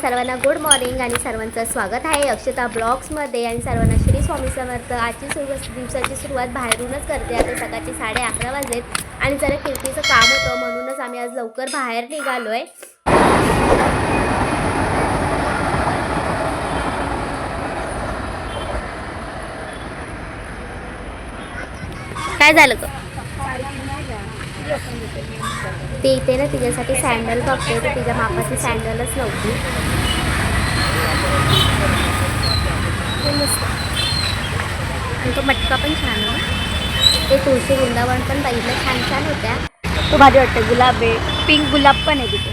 सर्वांना good morning आणि सर्वांचं स्वागत आहे अक्षता ब्लॉग्समध्ये आणि सर्वांना श्री स्वामी समर्थ। आजची दिवसाची सुरुवात बाहेरूनच करते। आता सकाळचे 11:30 वाजलेत आणि जरा कीर्तीचं काम होतं म्हणूनच आम्ही आज लवकर बाहेर निघालोय। काय झालं ग? ते इथे ना तिच्यासाठी सँडल बघते तर तिच्या मापाची सँडलच नव्हती। आणि तो मटका पण छान आहे। ते तुळशी वृंदावन पण बघितलं, छान छान होत्या। तो भारी वाटतं। गुलाब आहे, पिंक गुलाब पण आहे तिथे,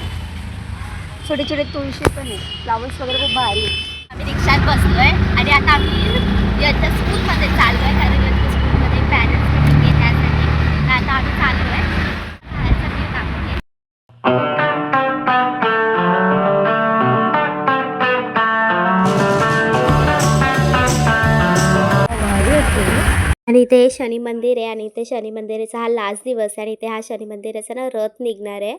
छोटे छोटे तुळशी पण आहे, फ्लावर्स वगैरे खूप भारी आहे। आम्ही रिक्षात बसलोय आणि आता आम्ही याच्या स्कूलमध्ये चाललोय कारण याच्या स्कूलमध्ये पॅरेंट्स मीटिंग आहे त्यासाठी। आता आम्ही चाललोय बाहेरचा व्ह्यू दाखवते। आणि इथे शनी मंदिर आहे आणि इथे शनी मंदिराचा हा लास्ट दिवस आहे आणि इथे हा शनी मंदिराचा ना रथ निघणार आहे।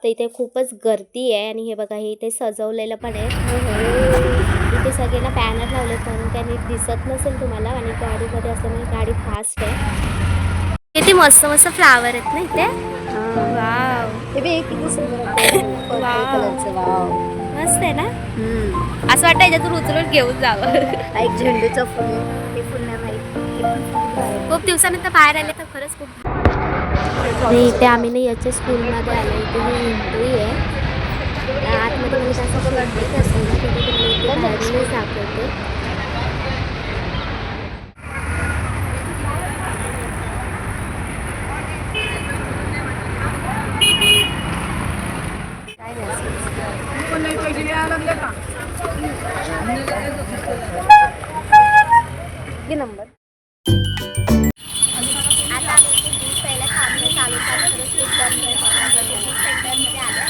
तर इथे खूपच गर्दी आहे आणि हे बघा हे इथे सजवलेलं पण आहे। इथे सगळे ना बॅनर लावलेत म्हणून त्यांनी दिसत नसेल तुम्हाला आणि गाडीमध्ये असल्यामुळे गाडी फास्ट आहे। किती मस्त मस्त फ्लावर आहेत ना इथे। वाव, हे बी किती सुंदर कलरचं। वाव, मस्त आहे ना। असं वाटतं याच्यातून उचलून घेऊन जावं। एक झेंडूचं फुल, हे फुल नाही माहिती, खूप दिवसानंतर बाहेर आले तर खरंच खूप आणि इथे आम्ही ना याच्या स्कूलमध्ये आलो। इथे ही एंट्री आहे आतमध्ये म्हणजे असं गर्दी असेल ना तिथे तुम्ही बाहेरूनच दाखवते। नंबर आता आम्ही इथे दूध प्यायला थांबलो, चालू सेंटरमध्ये आलं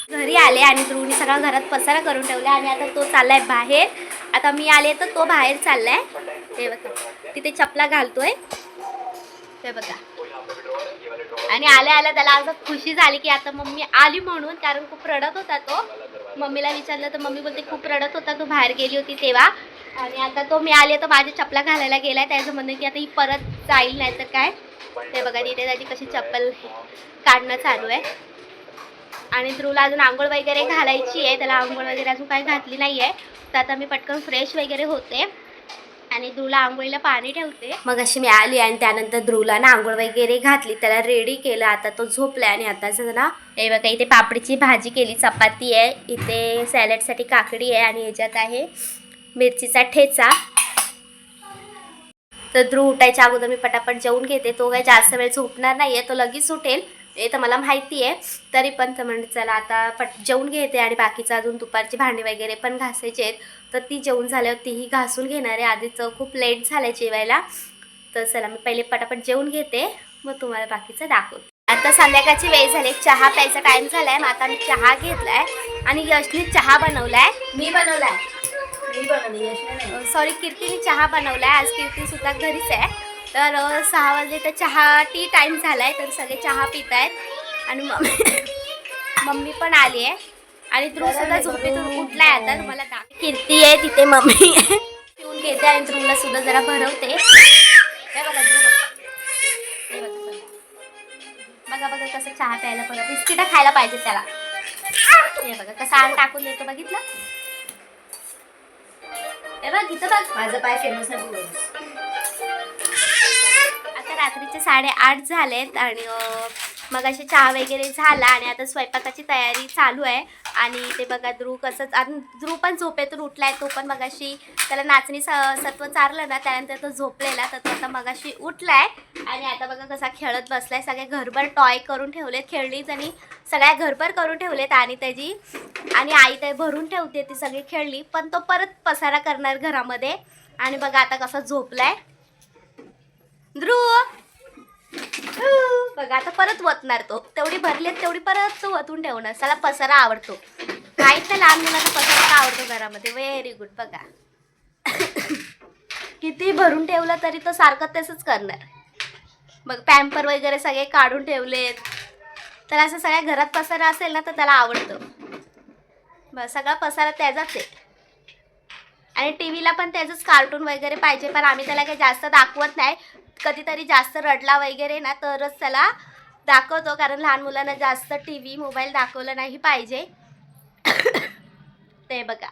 घरी आले आणि ध्रुवनी सगळा घरात पसारा करून ठेवला आणि आता तो चाललाय बाहेर। आता मी आले तर तो बाहेर चाललाय। हे बघा तिथे चपला घालतोय, हे बघा। आणि आल्या आल्या त्याला असं खुशी झाली की आता मम्मी आली म्हणून, कारण खूप रडत होता तो। मम्मीला विचारलं तर मम्मी बोलते खूप रडत होता तो, बाहेर गेली होती तेव्हा। आणि आता तो मी आले तर माझी चपला घालायला गेलाय, त्याचं म्हणणं की आता ही परत जाईल नाही तर काय। ते बघा तिथे त्याची कशी चप्पल काढणं चालू आहे। आणि ध्रुवला अजून आंघोळ वगैरे घालायची आहे, त्याला आंघोळ वगैरे अजून काही घातली नाही आहे। तर आता मी पटकन फ्रेश वगैरे होते आणि ध्रुवला आंघोळीला पाणी ठेवते। मग अशी मी आली आणि त्यानंतर ध्रुवला ना आंघोळ वगैरे घातली, त्याला रेडी केलं। आता तो झोपलाय आणि आता ना हे बघा इथे पापडीची भाजी केली, चपाती आहे, इथे सॅलडसाठी काकडी आहे आणि ह्याच्यात आहे मिरचीचा ठेचा। तर ध्रुव उठायच्या अगोदर मी पटापट जेवून घेते। तो काही जास्त वेळ झोपणार नाही आहे, तो लगेच उठेल हे तर मला माहिती आहे। तरी पण तर म्हणजे चला आता जेवून घेते आणि बाकीचं अजून दुपारची भांडी वगैरे पण घासायची आहेत, तर ती जेवून झाल्यावर तीही घासून घेणार आहे। आधीच खूप लेट झालं जेवायला, तर चला मी पहिले पटापट जेवून घेते मग तुम्हाला बाकीचं दाखवते। आता संध्याकाळची वेळ झाली, चहा प्यायचा टाईम झाला आहे। मग आता मी चहा घेतलाय आणि यशने चहा बनवलाय, मी बनवलाय सॉरी कीर्तीने चहा बनवलाय। आज कीर्तीसुद्धा घरीच आहे। तर 6 वाजले तर चहा टी टाईम झाला आहे, तर सगळे चहा पित आहेत आणि मम्मी पण आली आहे आणि ध्रुवसुद्धा झोपेतून उठलाय। आता तुम्हाला कीर्ती आहे तिथे, मम्मी पिऊन घेते आणि ध्रुवला सुद्धा जरा भरवते। बघा बघा कसं चहा प्यायला बघा, बिस्किटं खायला पाहिजे त्याला। हे बघा कसं आण टाकून देतो, बघितलं? हे बघ इथं बघ, माझं पाय फेमस आहे। आता रात्रीचे 8:30 झालेत आणि मग असे चहा वगैरे झाला आणि आता स्वयंपाकाची तयारी चालू आहे। आणि ते बघा ध्रुव कसंच, आणि ध्रुव पण झोपेतून उठलाय। तो पण मगाशी त्याला नाचणी सत्व चारलं ना, त्यानंतर तो झोपलेला, तर तो आता मगाशी उठलाय आणि आता बघा कसा खेळत बसलाय। सगळे घरभर टॉय करून ठेवलेत, खेळणीच आणि सगळ्या घरभर करून ठेवलेत आणि त्याची आणि आई ते भरून ठेवते, ती सगळी खेळली पण तो परत पसारा करणार घरामध्ये। आणि बघा आता कसा झोपलाय ध्रुव, बघा आता परत वतणार तो, तेवढी भरली तेवढी परत तो वतून ठेवणार। त्याला पसारा आवडतो, काहीच नाही लहान मुलांना पसारा आवडतो घरामध्ये। व्हेरी गुड, बघा किती भरून ठेवलं तरी तो सारखं तसंच करणार. मग पॅम्पर वगैरे सगळे काढून ठेवलेत. तर असं सगळ्या घरात पसारा असेल ना तर त्याला आवडतं. बस सगळा पसारा त्याचाच आहे. आणि टी व्हीला पण त्याचंच कार्टून वगैरे पाहिजे, पण आम्ही त्याला काही जास्त दाखवत नाही. कधीतरी जास्त रडला वगैरे ना तरच त्याला दाखवतो, कारण लहान मुलांना जास्त टी व्ही मोबाईल दाखवलं नाही पाहिजे. ते बघा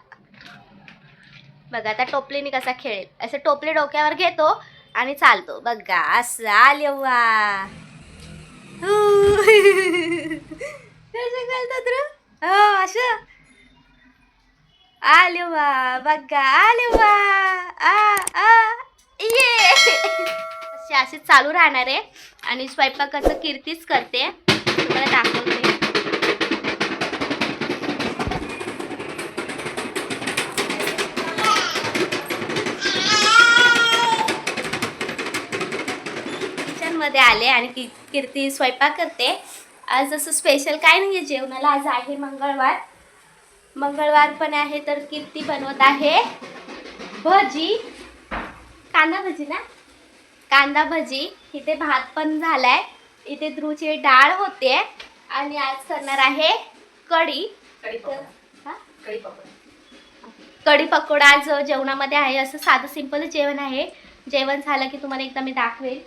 बघा आता टोपलीने कसा खेळेल. असं टोपली डोक्यावर घेतो आणि चालतो बघा असं. आले वा कसं करतात रे. हो असं आले वा बघा आले वा ये. असे चालू राहणार आहे. आणि स्वयंपाकाचं कीर्तीच करते, तुम्हाला दाखवते. किचनमध्ये आले आणि कीर्ती स्वयंपाक करते. आज असं स्पेशल काय नाही आहे जेवणाला. आज आहे मंगळवार पण आहे, तर कीर्ती बनवत आहे भजी, कांदा भजी ना, कांदा भजी. इथे भात पण झालाय, इथे ध्रुवची डाळ होते आणि आज करणार आहे कढी पकोडा. आज जेवणामध्ये आहे असं साधं सिंपल जेवण आहे. जेवण झालं की तुम्हाला एकदा मी दाखवेल.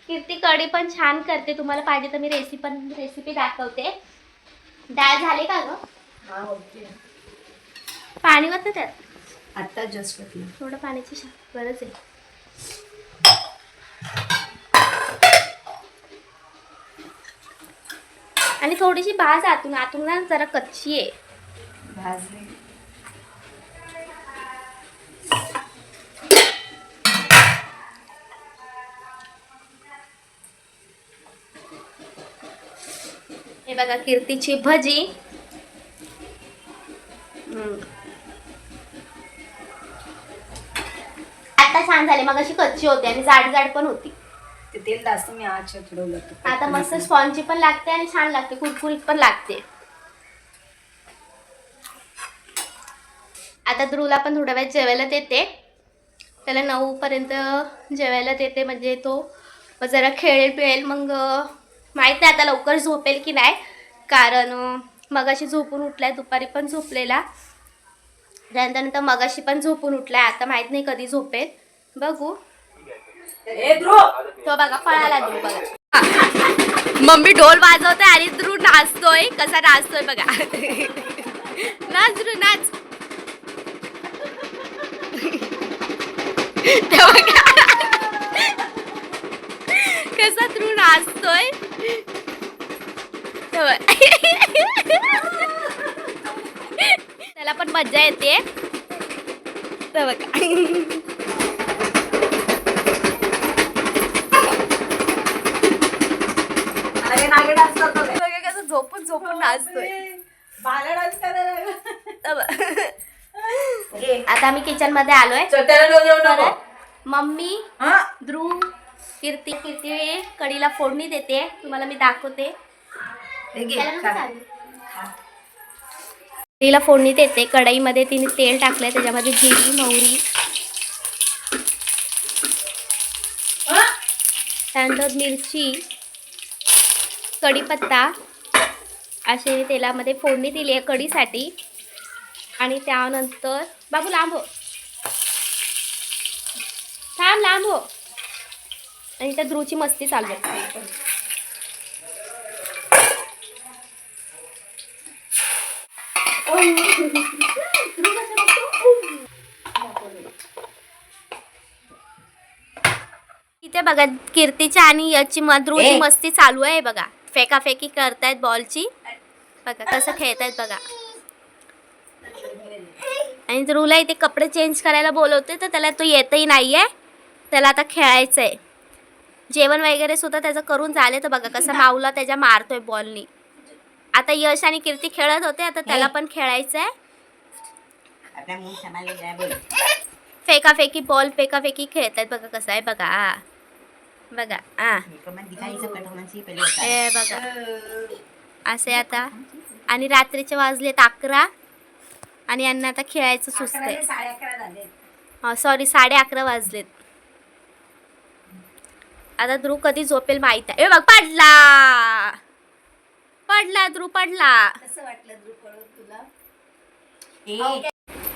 कीर्ती कढी पण छान करते, तुम्हाला पाहिजे तर मी रेसिपी दाखवते. डाळ झाली का ग? पाणी होतं त्यात आता जस्ट थोडं पाण्याची गरज आहे. आणि थोडीशी भाज आतून ना जरा कच्ची आहे. भाजली हे बघा कीर्तीची भजी. आता छान झाले, मग अशी कच्ची होती आणि जाड पण होती. ते तेल जास्त मी आज ठेवलं. आता मस्त स्पॉन्जी पण लागते आणि छान लागते, कुरकुरीत पण लागते. आता ध्रुवला पण थोड्या वेळ जेवायला देते. त्याला 9 पर्यंत जेवायला देते, म्हणजे तो जरा खेळेल. मग माहीत नाही आता लवकर झोपेल की नाही, कारण मगाशी झोपून उठलाय, दुपारी पण झोपलेला, त्यानंतर मगाशी पण झोपून उठलाय. आता माहित नाही कधी झोपेल, बघू. तो बघा पळाला ध्रुव बघा. मम्मी ढोल वाजवते आणि ध्रुव नाचतोय. कसा नाचतोय बघा. नाच ध्रुव नाच. कसा ध्रुव नाचतोय. त्याला पण मज्जा येते. तर बघा कसं झोपून नाचतोय. आता आम्ही किचन मध्ये आलोय. मम्मी, ध्रुव, कीर्ती कढीला फोडणी देते, तुम्हाला मी दाखवते. कढीला फोडणी देते. कढईमध्ये तिने तेल टाकलंय, त्याच्यामध्ये जिरी, मोहरी, त्यानंतर मिरची, कढीपत्ता असे तेलामध्ये फोडणी दिली आहे कढीसाठी. आणि त्यानंतर बाबू लांब हो, थांब लांब हो. आणि त्या ध्रुवची मस्ती चालू आहे. इथे बघा कीर्तीच्या आणि याची ध्रुवची मस्ती चालू आहे बघा. फेकाफेकी करतायत बॉलची, बघा कसं खेळतायत बघा. आणि ध्रुवला इथे कपडे चेंज करायला बोलवते, तर त्याला तो येतही नाहीये. त्याला आता खेळायचं आहे. जेवण वगैरे सुद्धा त्याचं करून झाले, तर बघा कसं माऊला त्याच्या मारतोय बॉलनी. आता यश आणि कीर्ती खेळत होते, आता त्याला पण खेळायचं आहे. फेकाफेकी बॉल फेकाफेकी खेळतायत बघा. कसं आहे बघा बघा. हे बघा असे आता. आणि रात्रीचे वाजलेत 11 आणि यांना आता खेळायचं सुचतंय. सॉरी 11:30 वाजलेत. आता ध्रुव कधी झोपेल माहित आहे. ए बघ पडला ध्रुव पडला. कसं वाटलं ध्रुव पडून तुला?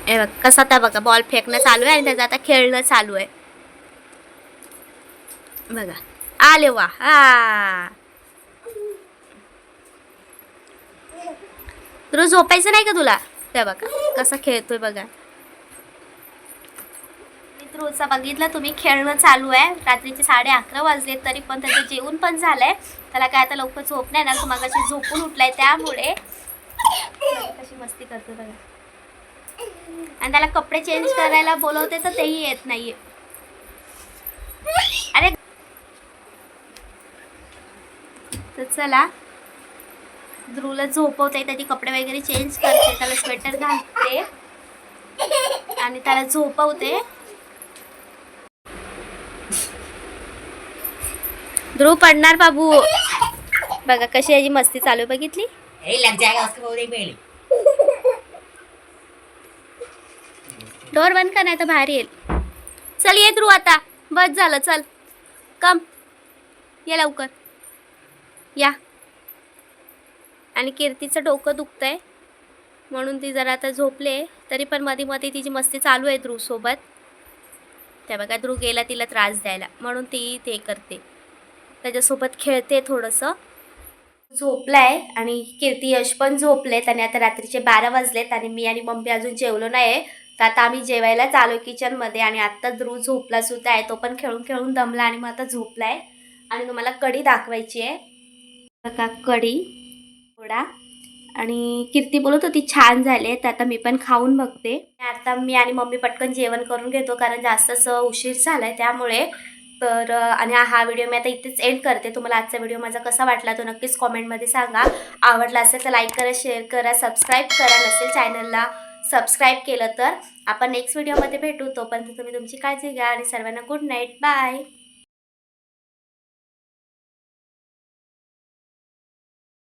ए बघ कसा आता बघा बॉल फेकणं चालू आहे आणि त्याचं आता खेळणं चालू आहे बघा. आले वा. हा ध्रुव झोपायचं नाही का तुला? त्या बघा कसा खेळतोय बघा. ध्रुवचा बघितलं तुम्ही खेळणं चालू आहे. रात्रीचे 11:30 वाजले तरी पण त्याचं जेवण पण झालंय. त्याला काय आता लवकर झोप नाही ना, तो मगाशी झोपून उठलाय त्यामुळे कशी मस्ती करतो बघा. आणि त्याला कपडे चेंज करायला बोलवते तर तेही येत नाहीये. अरे तर चला ध्रुवला झोपवते, त्याची कपडे वगैरे चेंज करते, त्याला स्वेटर घालते आणि त्याला झोपवते. ध्रुव पडणार बाबू. बघा कशी याची मस्ती चालू आहे बघितली. डोर बंद कर नाही तर बाहेर येईल. चल ये ध्रुव आता बस झालं. चल कम ये लवकर या. आणि कीर्तीचं डोकं दुखतंय म्हणून ती जरा आता झोपले, तरी पण मध्ये मध्ये तिची मस्ती चालू आहे ध्रुव सोबत. त्या बघा ध्रुव गेला तिला त्रास द्यायला म्हणून ती ते करते, त्याच्यासोबत खेळते थोडंसं. झोपलाय आणि कीर्ती यश पण झोपलेत आणि आता रात्रीचे 12 वाजलेत आणि मी आणि मम्मी अजून जेवलो नाही. तर आता आम्ही जेवायला चालू किचनमध्ये आणि आत्ता ध्रुव झोपला सुद्धा आहे. तो पण खेळून खेळून दमला आणि मग आता झोपलाय. आणि तुम्हाला कढी दाखवायची आहे बघा. कढी थोडा आणि कीर्ती बोलत होती छान झाले, तर आता मी पण खाऊन बघते. आता मी आणि मम्मी पटकन जेवण करून घेतो कारण जास्तच उशीर झालाय त्यामुळे. तर आणि हा व्हिडिओ मी आता इथेच एंड करते. तुम्हाला आजचा व्हिडिओ माझा कसा वाटला तो नक्कीच कॉमेंटमध्ये सांगा. आवडला असेल तर लाईक करा, शेअर करा, सबस्क्राईब करा. नसेल चॅनलला सबस्क्राईब केलं तर. आपण नेक्स्ट व्हिडिओमध्ये भेटू. तोपर्यंत तुम्ही तुमची काळजी घ्या आणि सर्वांना गुड नाईट. बाय.